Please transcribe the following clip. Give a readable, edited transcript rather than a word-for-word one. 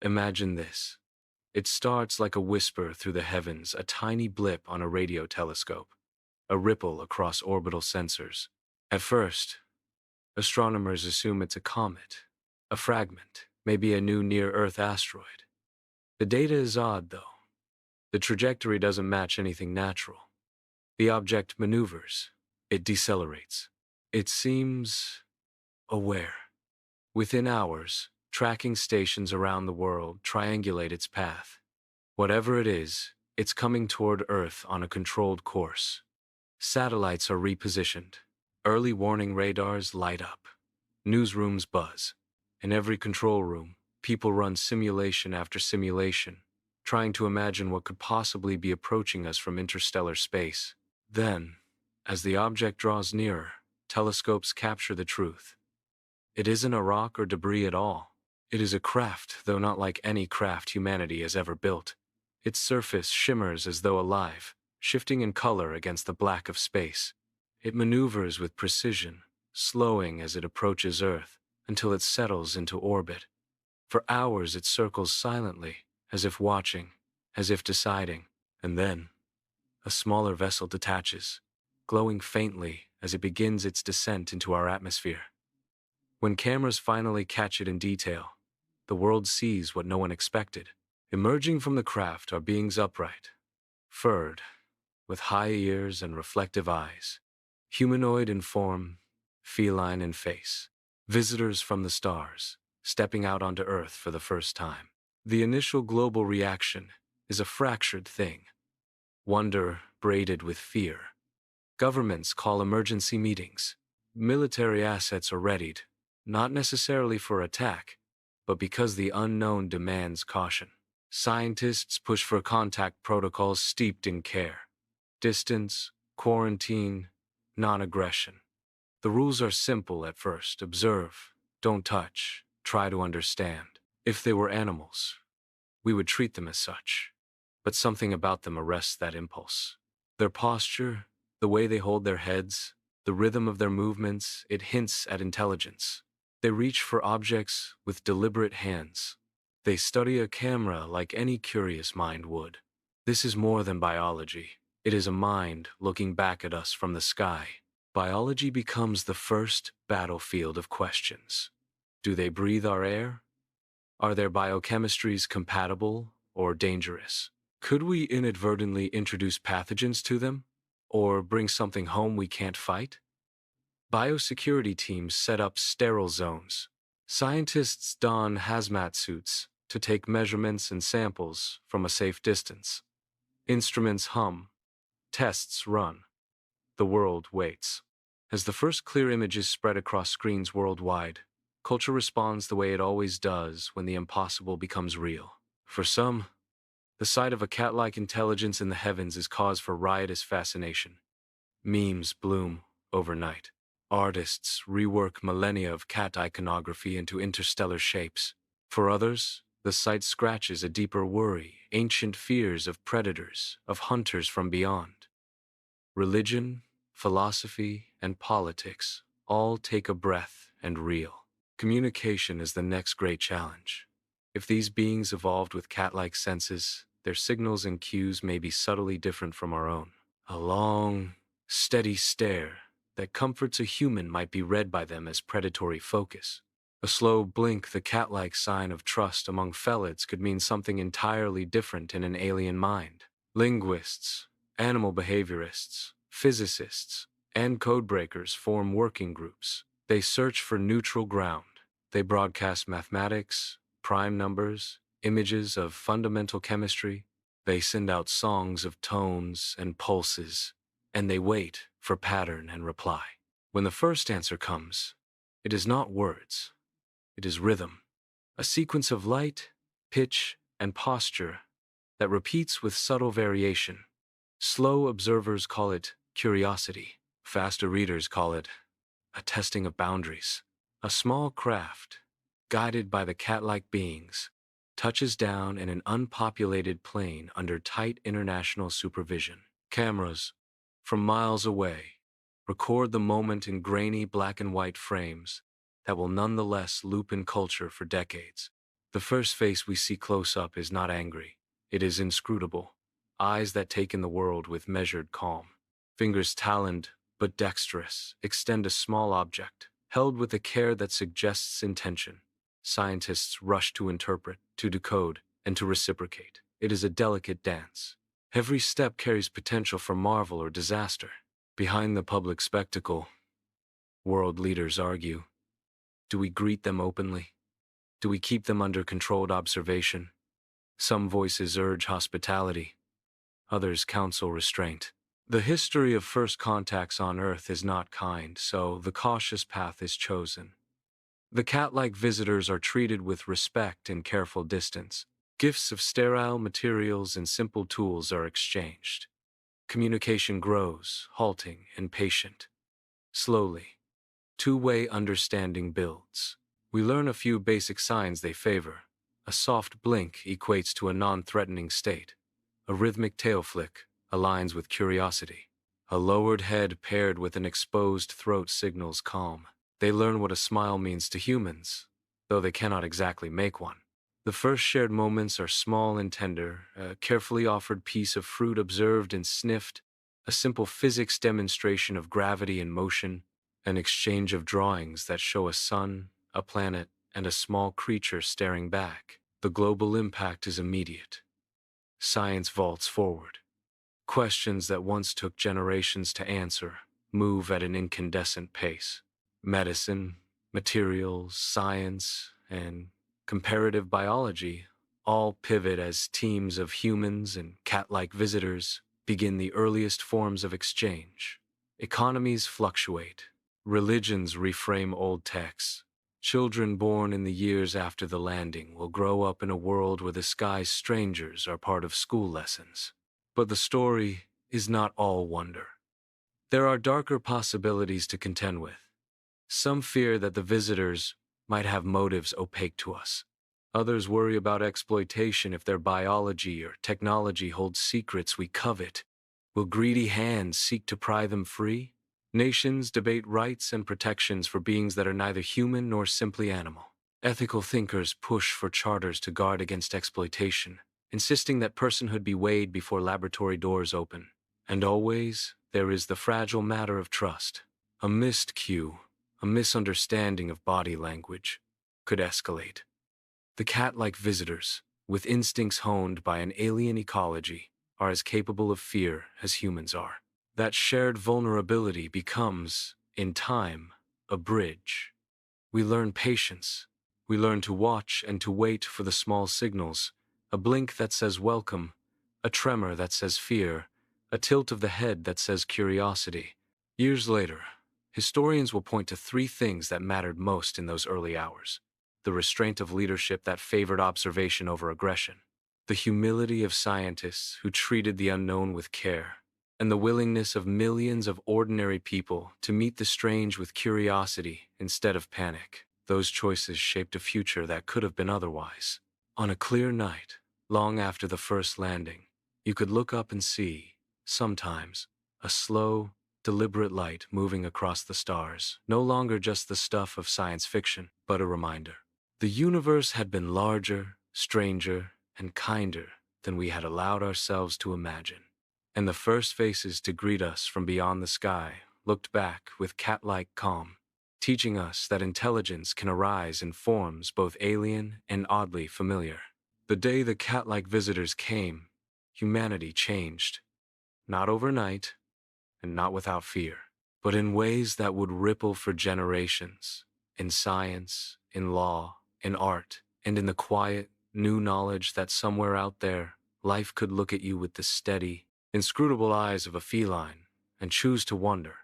Imagine this. It starts like a whisper through the heavens, a tiny blip on a radio telescope, a ripple across orbital sensors. At first, astronomers assume it's a comet, a fragment, maybe a new near-Earth asteroid. The data is odd, though. The trajectory doesn't match anything natural. The object maneuvers. It decelerates. It seems aware. Within hours, tracking stations around the world triangulate its path. Whatever it is, it's coming toward Earth on a controlled course. Satellites are repositioned. Early warning radars light up. Newsrooms buzz. In every control room, people run simulation after simulation, trying to imagine what could possibly be approaching us from interstellar space. Then, as the object draws nearer, telescopes capture the truth. It isn't a rock or debris at all. It is a craft, though not like any craft humanity has ever built. Its surface shimmers as though alive, shifting in color against the black of space. It maneuvers with precision, slowing as it approaches Earth, until it settles into orbit. For hours it circles silently, as if watching, as if deciding, and then a smaller vessel detaches, glowing faintly as it begins its descent into our atmosphere. When cameras finally catch it in detail, the world sees what no one expected. Emerging from the craft are beings upright, furred, with high ears and reflective eyes, humanoid in form, feline in face, visitors from the stars, stepping out onto Earth for the first time. The initial global reaction is a fractured thing, wonder braided with fear. Governments call emergency meetings. Military assets are readied, not necessarily for attack, but because the unknown demands caution. Scientists push for contact protocols steeped in care. Distance, quarantine, non-aggression. The rules are simple at first. Observe, don't touch, try to understand. If they were animals, we would treat them as such. But something about them arrests that impulse. Their posture, the way they hold their heads, the rhythm of their movements, it hints at intelligence. They reach for objects with deliberate hands. They study a camera like any curious mind would. This is more than biology. It is a mind looking back at us from the sky. Biology becomes the first battlefield of questions. Do they breathe our air? Are their biochemistries compatible or dangerous? Could we inadvertently introduce pathogens to them? Or bring something home we can't fight? Biosecurity teams set up sterile zones. Scientists don hazmat suits to take measurements and samples from a safe distance. Instruments hum. Tests run. The world waits. As the first clear images spread across screens worldwide, culture responds the way it always does when the impossible becomes real. For some, the sight of a cat-like intelligence in the heavens is cause for riotous fascination. Memes bloom overnight. Artists rework millennia of cat iconography into interstellar shapes. For others, the sight scratches a deeper worry, ancient fears of predators, of hunters from beyond. Religion, philosophy, and politics all take a breath and reel. Communication is the next great challenge. If these beings evolved with cat-like senses, their signals and cues may be subtly different from our own. A long, steady stare that comforts a human might be read by them as predatory focus. A slow blink, the cat-like sign of trust among felids, could mean something entirely different in an alien mind. Linguists, animal behaviorists, physicists, and codebreakers form working groups. They search for neutral ground. They broadcast mathematics, prime numbers, images of fundamental chemistry. They send out songs of tones and pulses, and they wait for pattern and reply. When the first answer comes, it is not words. It is rhythm, a sequence of light, pitch, and posture that repeats with subtle variation. Slow observers call it curiosity. Faster readers call it a testing of boundaries. A small craft, guided by the cat-like beings, touches down in an unpopulated plane under tight international supervision. Cameras, from miles away, record the moment in grainy black and white frames that will nonetheless loop in culture for decades. The first face we see close up is not angry. It is inscrutable. Eyes that take in the world with measured calm. Fingers taloned, but dexterous, extend a small object, held with a care that suggests intention. Scientists rush to interpret, to decode, and to reciprocate. It is a delicate dance. Every step carries potential for marvel or disaster. Behind the public spectacle, world leaders argue. Do we greet them openly? Do we keep them under controlled observation? Some voices urge hospitality. Others counsel restraint. The history of first contacts on Earth is not kind, so the cautious path is chosen. The cat-like visitors are treated with respect and careful distance. Gifts of sterile materials and simple tools are exchanged. Communication grows, halting and patient. Slowly, two-way understanding builds. We learn a few basic signs they favor. A soft blink equates to a non-threatening state. A rhythmic tail flick aligns with curiosity. A lowered head paired with an exposed throat signals calm. They learn what a smile means to humans, though they cannot exactly make one. The first shared moments are small and tender, a carefully offered piece of fruit observed and sniffed, a simple physics demonstration of gravity and motion, an exchange of drawings that show a sun, a planet, and a small creature staring back. The global impact is immediate. Science vaults forward. Questions that once took generations to answer move at an incandescent pace. Medicine, materials, science, and comparative biology all pivot as teams of humans and cat-like visitors begin the earliest forms of exchange. Economies fluctuate. Religions reframe old texts. Children born in the years after the landing will grow up in a world where the sky's strangers are part of school lessons. But the story is not all wonder. There are darker possibilities to contend with. Some fear that the visitors might have motives opaque to us. Others worry about exploitation if their biology or technology holds secrets we covet. Will greedy hands seek to pry them free? Nations debate rights and protections for beings that are neither human nor simply animal. Ethical thinkers push for charters to guard against exploitation, insisting that personhood be weighed before laboratory doors open. And always, there is the fragile matter of trust. A missed cue, a misunderstanding of body language, could escalate. The cat-like visitors, with instincts honed by an alien ecology, are as capable of fear as humans are. That shared vulnerability becomes, in time, a bridge. We learn patience. We learn to watch and to wait for the small signals, a blink that says welcome, a tremor that says fear, a tilt of the head that says curiosity. Years later, historians will point to three things that mattered most in those early hours. The restraint of leadership that favored observation over aggression, the humility of scientists who treated the unknown with care, and the willingness of millions of ordinary people to meet the strange with curiosity instead of panic. Those choices shaped a future that could have been otherwise. On a clear night, long after the first landing, you could look up and see, sometimes, a slow, deliberate light moving across the stars, no longer just the stuff of science fiction, but a reminder. The universe had been larger, stranger, and kinder than we had allowed ourselves to imagine. And the first faces to greet us from beyond the sky looked back with cat-like calm, teaching us that intelligence can arise in forms both alien and oddly familiar. The day the cat-like visitors came, humanity changed. Not overnight, and not without fear, but in ways that would ripple for generations, in science, in law, in art, and in the quiet, new knowledge that somewhere out there, life could look at you with the steady, inscrutable eyes of a feline and choose to wonder.